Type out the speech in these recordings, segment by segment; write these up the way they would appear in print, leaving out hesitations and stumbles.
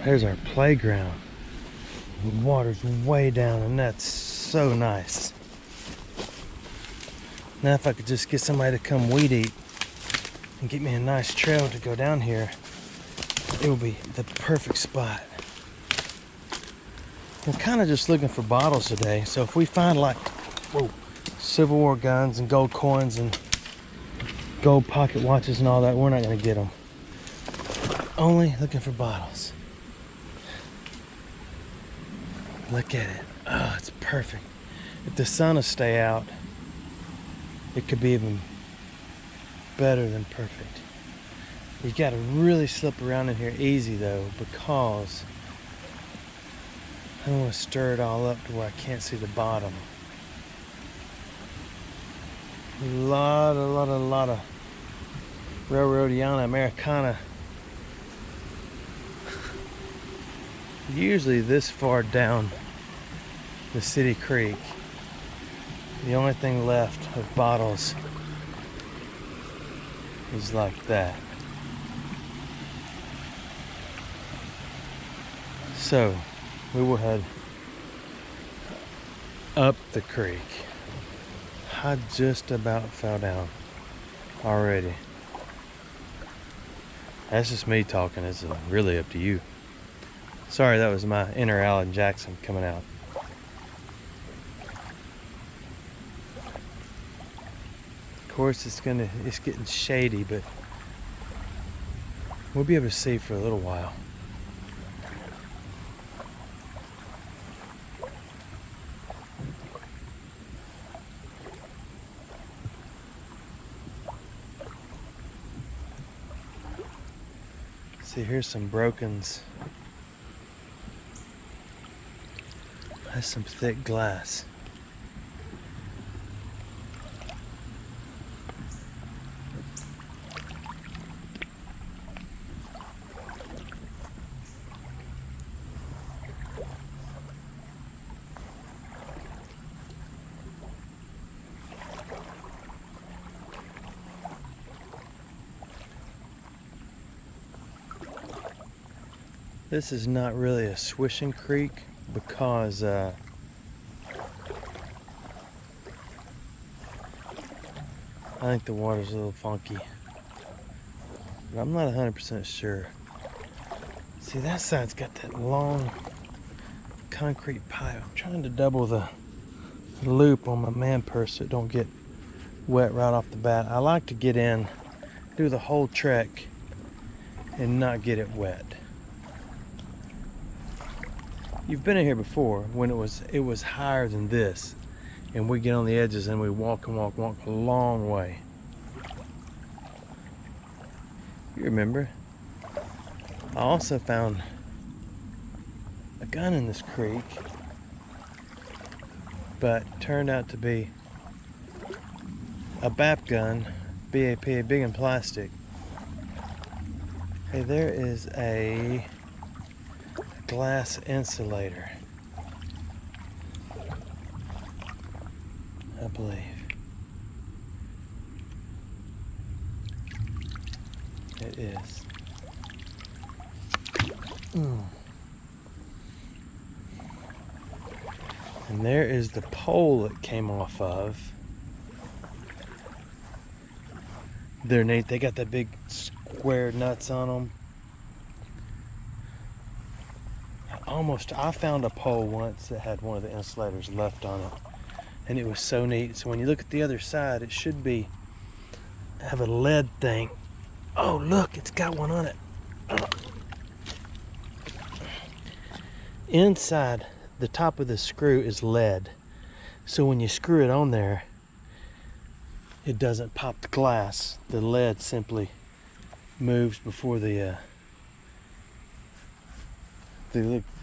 There's our playground. The water's way down, and that's so nice. Now if I could just get somebody to come weed eat and get me a nice trail to go down here, it will be the perfect spot. We're kind of just looking for bottles today, so if we find like Civil War guns and gold coins and gold pocket watches and all that, we're not going to get them. Only looking for bottles. Look at it. Oh, it's perfect. If the sun will stay out, it could be even better than perfect. You got to really slip around in here easy though, because I don't want to stir it all up to where I can't see the bottom. A lot of leadiana, americana. Usually this far down the city creek, the only thing left of bottles is like that. So we will head up the creek. I just about fell down already. That's just me talking. It's really up to you. Sorry, that was my inner Alan Jackson coming out. Of course, it's getting shady, but we'll be able to see for a little while. See, here's some brokens. That's some thick glass. This is not really a swishing creek because I think the water's a little funky, but I'm not 100% sure. See, that side's got that long concrete pipe. I'm trying to double the loop on my man purse so it don't get wet right off the bat. I like to get in, do the whole trek, and not get it wet. You've been in here before when it was higher than this, and we get on the edges and we walk a long way. You remember? I also found a gun in this creek, but turned out to be a BAP gun, BAP, big and plastic. Hey, there is a glass insulator, I believe. It is. And there is the pole it came off of. They're neat. They got that big square nuts on them. I found a pole once that had one of the insulators left on it, and it was so neat. So when you look at the other side, it should have a lead thing. Oh, look, it's got one on it. Inside the top of the screw is lead, so when you screw it on there, it doesn't pop the glass. The lead simply moves before the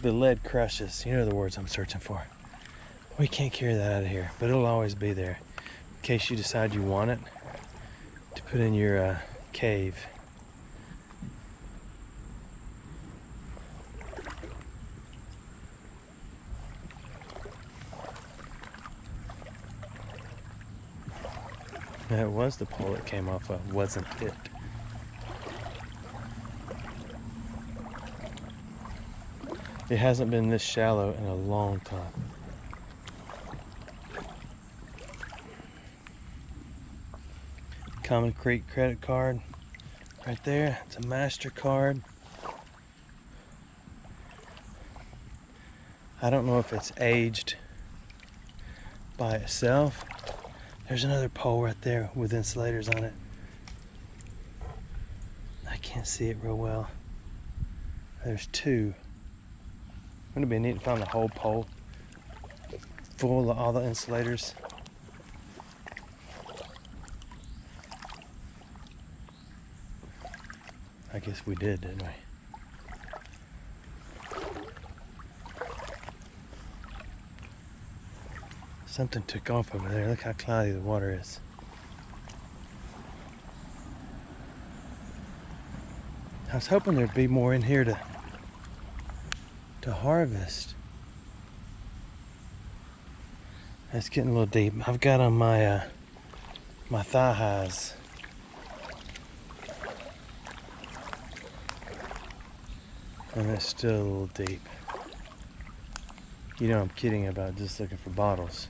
lead crushes. You know the words I'm searching for. We can't carry that out of here, but it'll always be there in case you decide you want it to put in your cave. That was the pole it came off of, wasn't it? It hasn't been this shallow in a long time. Common Creek credit card right there. It's a MasterCard. I don't know if it's aged by itself. There's another pole right there with insulators on it. I can't see it real well. There's two. Wouldn't it be neat to find the whole pole full of all the insulators? I guess we did, didn't we? Something took off over there. Look how cloudy the water is. I was hoping there'd be more in here to harvest. It's getting a little deep. I've got on my my thigh highs. And it's still a little deep. You know I'm kidding about just looking for bottles.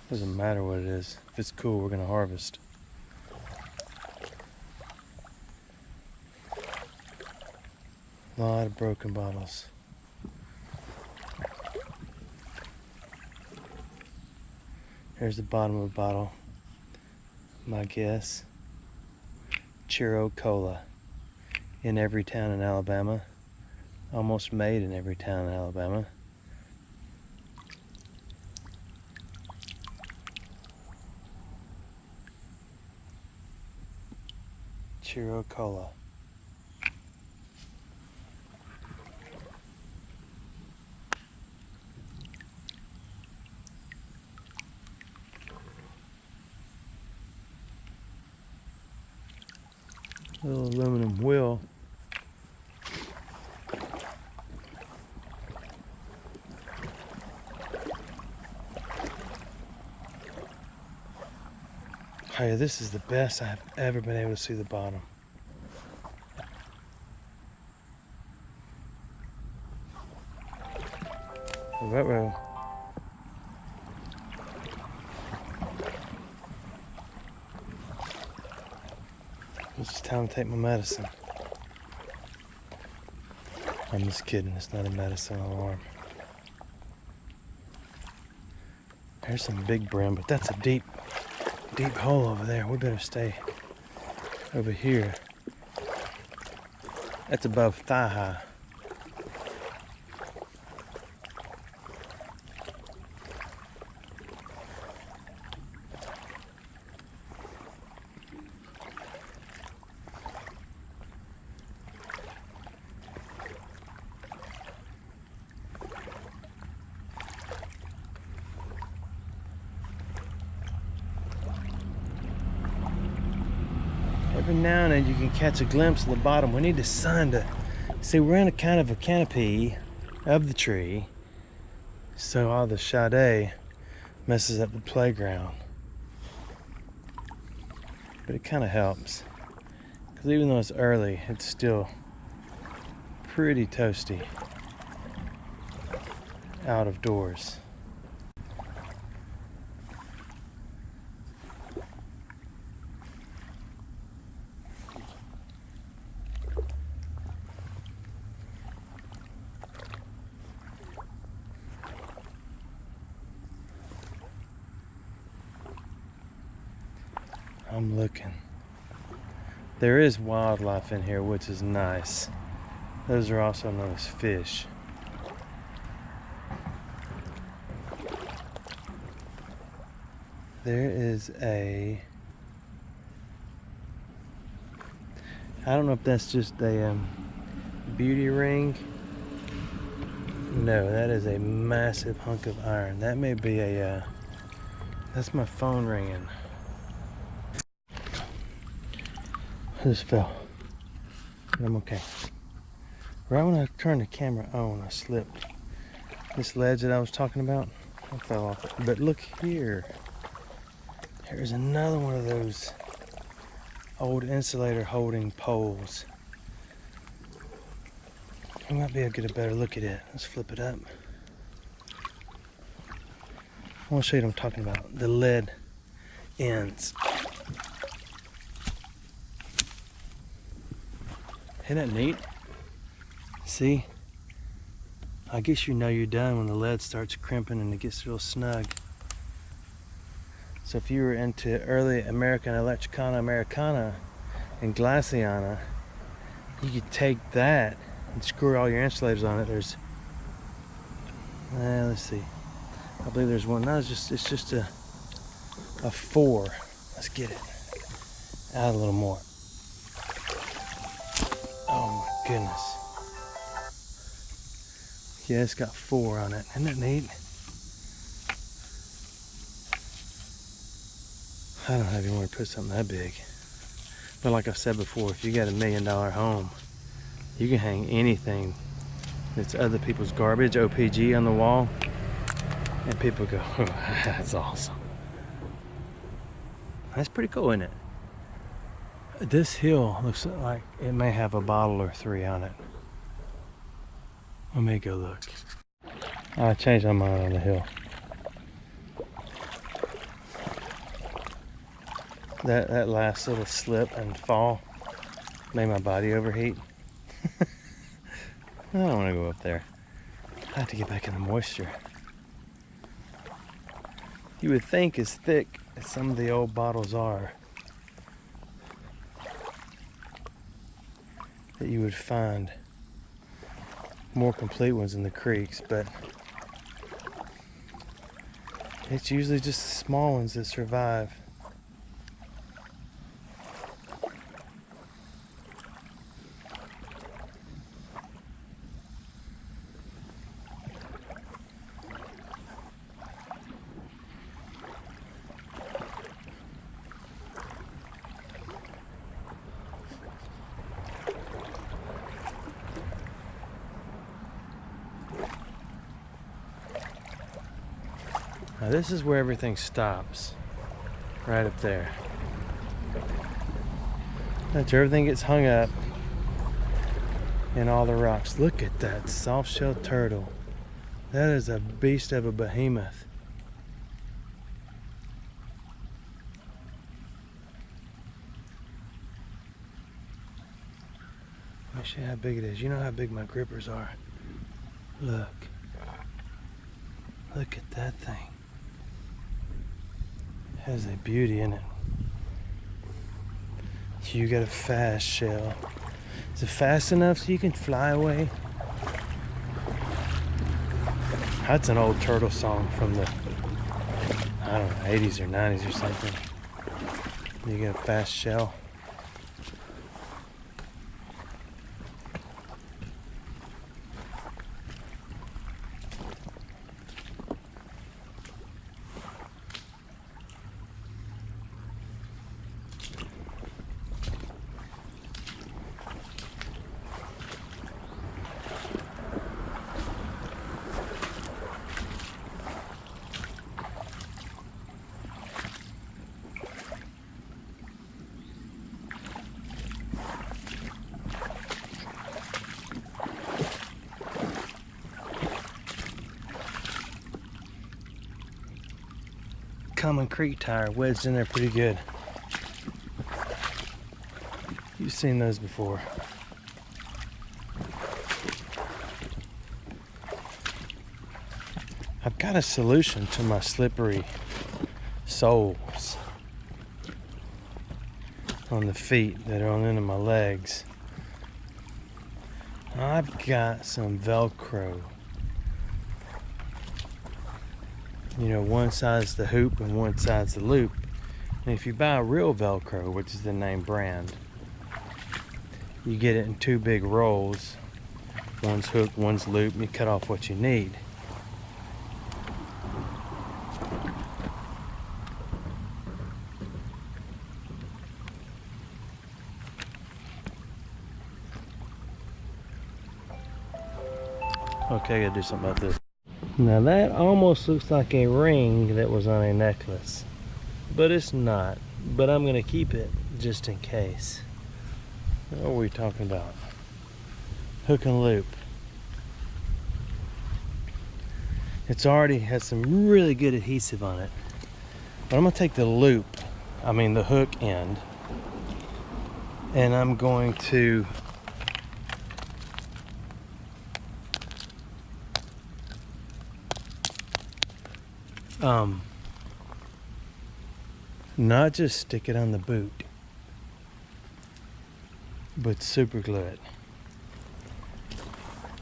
Doesn't matter what it is. If it's cool, we're gonna harvest. A lot of broken bottles. Here's the bottom of a bottle. My guess. Churro Cola. In every town in Alabama. Almost made in every town in Alabama. Churro Cola. Little aluminum wheel. Hey, this is the best I've ever been able to see the bottom. Uh-oh. It's time to take my medicine. I'm just kidding, it's not a medicine alarm. There's some big brim, but that's a deep hole over there. We better stay over here. That's above thigh high. Every now and then you can catch a glimpse of the bottom. We need the sun to see. We're in a kind of a canopy of the tree, so all the shade messes up the playground. But it kind of helps, because even though it's early, it's still pretty toasty out of doors. I'm looking. There is wildlife in here, which is nice. Those are also known as fish. There is I don't know if that's just a beauty ring. No, that is a massive hunk of iron. That may be that's my phone ringing. I just fell. But I'm okay. Right when I turned the camera on, I slipped. This ledge that I was talking about, I fell off it. But look here. Here's another one of those old insulator holding poles. I might be able to get a better look at it. Let's flip it up. I want to show you what I'm talking about. The lead ends. Isn't that neat? See? I guess you know you're done when the lead starts crimping and it gets real snug. So if you were into early American electricana, americana, and glaciana, you could take that and screw all your insulators on it. There's, let's see. I believe there's one. No, it's just a 4. Let's get it. Add a little more. Oh my goodness. Yeah, it's got 4 on it. Isn't that neat? I don't have anywhere to put something that big. But like I've said before, if you got $1 million home, you can hang anything that's other people's garbage, OPG, on the wall, and people go, oh, that's awesome. That's pretty cool, isn't it? This hill looks like it may have a bottle or 3 on it. Let me go look. I changed my mind on the hill. That last little slip and fall made my body overheat. I don't want to go up there. I have to get back in the moisture. You would think as thick as some of the old bottles are, that you would find more complete ones in the creeks, but it's usually just the small ones that survive. Now this is where everything stops, right up there. That's where everything gets hung up in all the rocks. Look at that soft-shelled turtle. That is a beast of a behemoth. Let me show you how big it is. You know how big my grippers are. Look. Look at that thing. Has a beauty in it. You got a fast shell. Is it fast enough so you can fly away? That's an old turtle song from the, I don't know, 80s or 90s or something. You get a fast shell. Common creek tire wedged in there pretty good. You've seen those before. I've got a solution to my slippery soles on the feet that are on the end of my legs. I've got some Velcro. You know, one side's the hoop and one side's the loop. And if you buy real Velcro, which is the name brand, you get it in 2 big rolls. One's hook, one's loop, and you cut off what you need. Okay, I gotta do something about this. Now that almost looks like a ring that was on a necklace, but it's not. But I'm gonna keep it just in case. What are we talking about? Hook and loop. It's already has some really good adhesive on it. But I'm gonna take the loop, the hook end, and I'm going to not just stick it on the boot, but super glue it.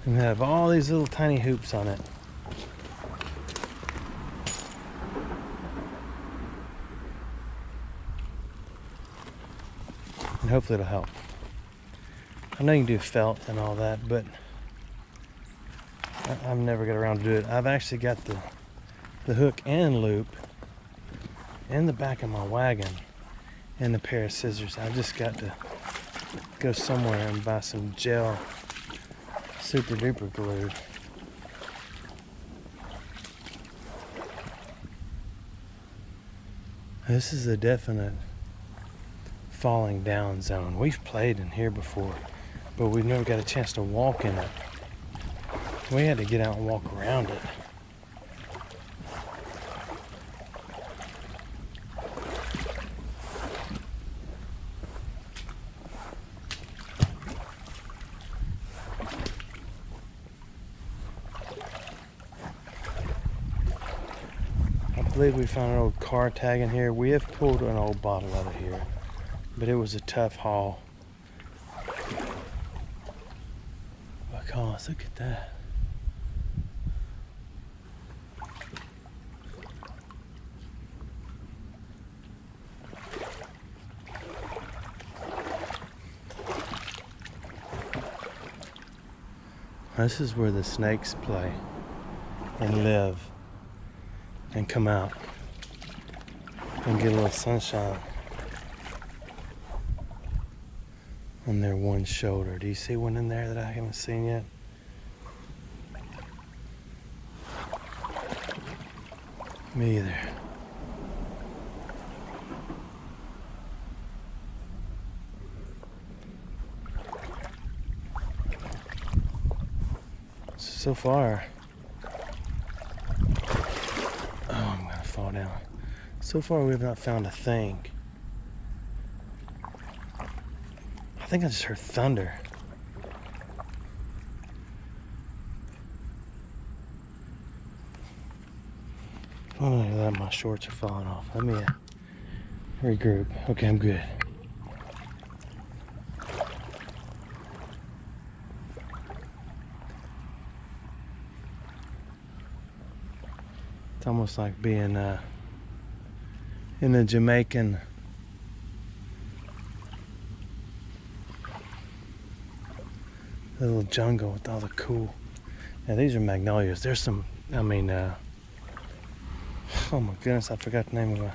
And have all these little tiny hoops on it. And hopefully it'll help. I know you can do felt and all that, but I've never got around to do it. I've actually got the hook and loop in the back of my wagon and a pair of scissors. I've just got to go somewhere and buy some gel super duper glue. This is a definite falling down zone. We've played in here before, but we've never got a chance to walk in it. We had to get out and walk around it. I believe we found an old car tag in here. We have pulled an old bottle out of here, but it was a tough haul. Because look at that. This is where the snakes play and live and come out and get a little sunshine on their one shoulder. Do you see one in there that I haven't seen yet? Me either. So far, I'm gonna fall down. So far, we have not found a thing. I think I just heard thunder. Oh, look at that, my shorts are falling off. Let me regroup. Okay, I'm good. It's almost like being in the Jamaican little jungle with all the cool. Now these are magnolias. There's some, oh my goodness, I forgot the name of a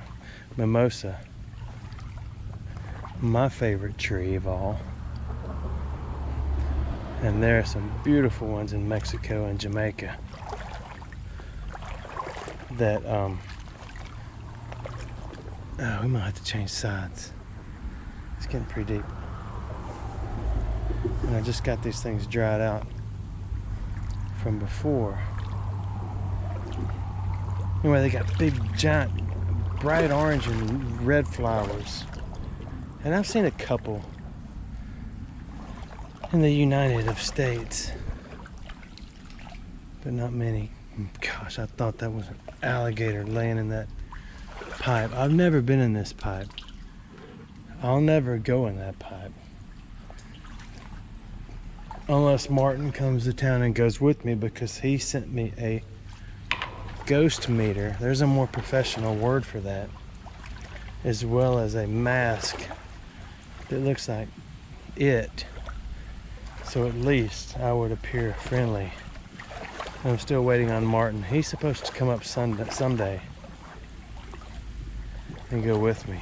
mimosa. My favorite tree of all. And there are some beautiful ones in Mexico and Jamaica that we might have to change sides. It's getting pretty deep. And I just got these things dried out from before. Anyway, they got big, giant, bright orange and red flowers. And I've seen a couple in the United States, but not many. Gosh, I thought that was an alligator laying in that pipe. I've never been in this pipe. I'll never go in that pipe. Unless Martin comes to town and goes with me, because he sent me a ghost meter. There's a more professional word for that. As well as a mask that looks like it. So at least I would appear friendly. I'm still waiting on Martin. He's supposed to come up someday and go with me.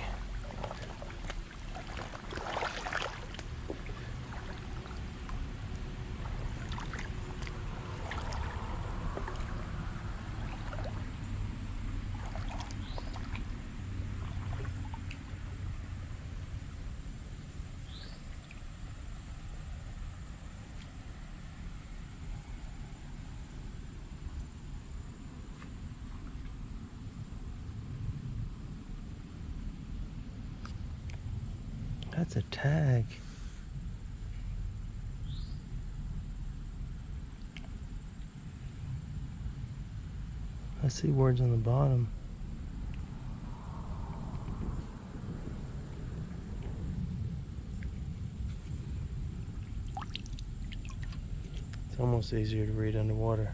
That's a tag. I see words on the bottom. It's almost easier to read underwater.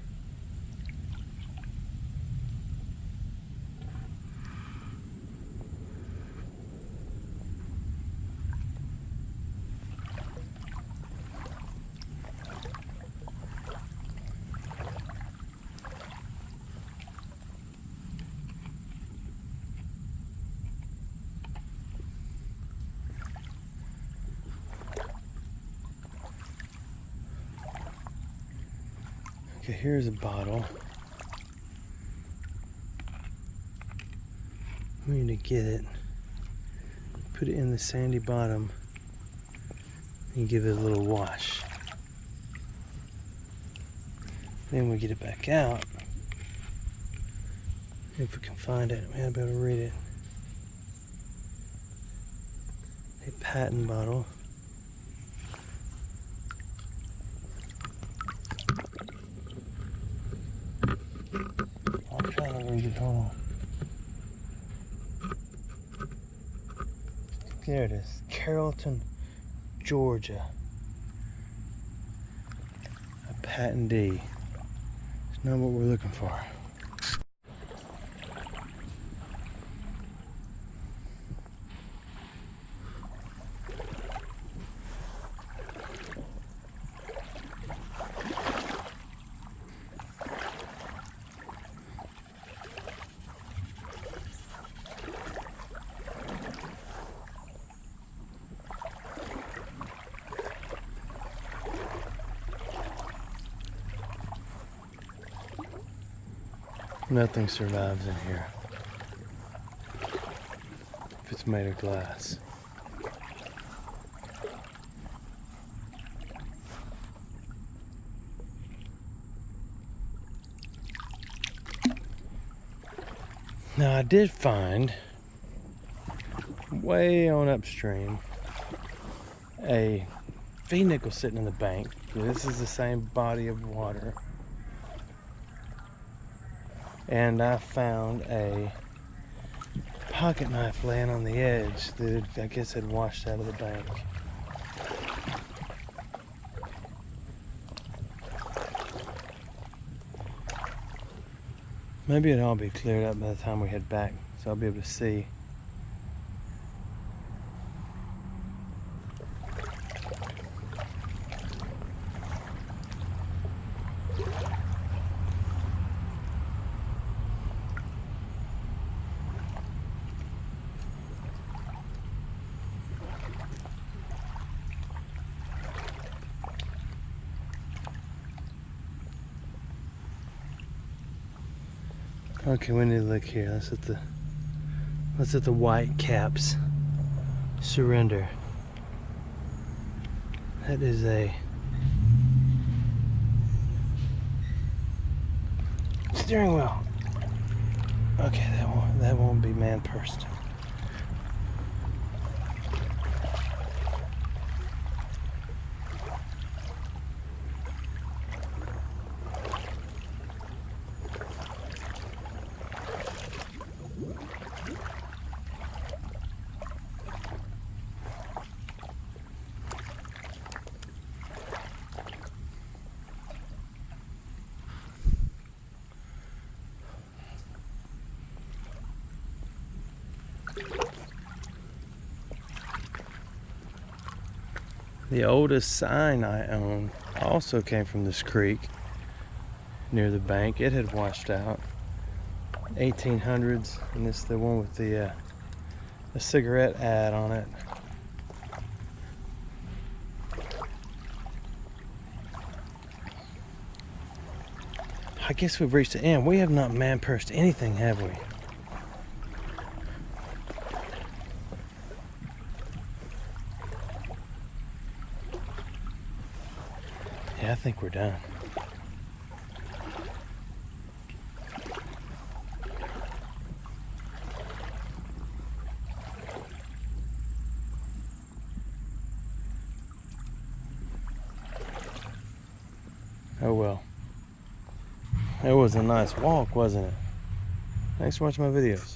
Okay, here's a bottle. We need to get it, put it in the sandy bottom, and give it a little wash. Then we get it back out. If we can find it, we gotta be able to read it. A patent bottle. I'm trying to read it, hold on. There it is, Carrollton, Georgia. A patentee. It's not what we're looking for. Nothing survives in here if it's made of glass. Now I did find way on upstream a V-nickel sitting in the bank. This is the same body of water. And I found a pocket knife laying on the edge that I guess had washed out of the bank. Maybe it'll all be cleared up by the time we head back, so I'll be able to see. Okay, we need to look here. Let's at the white caps. Surrender. That is a steering wheel. Okay, that won't be man-pursed. The oldest sign I own also came from this creek near the bank. It had washed out. 1800s, and this is the one with the cigarette ad on it. I guess we've reached the end. We have not man-pursed anything, have we? Yeah, I think we're done. Oh well. It was a nice walk, wasn't it? Thanks for watching my videos.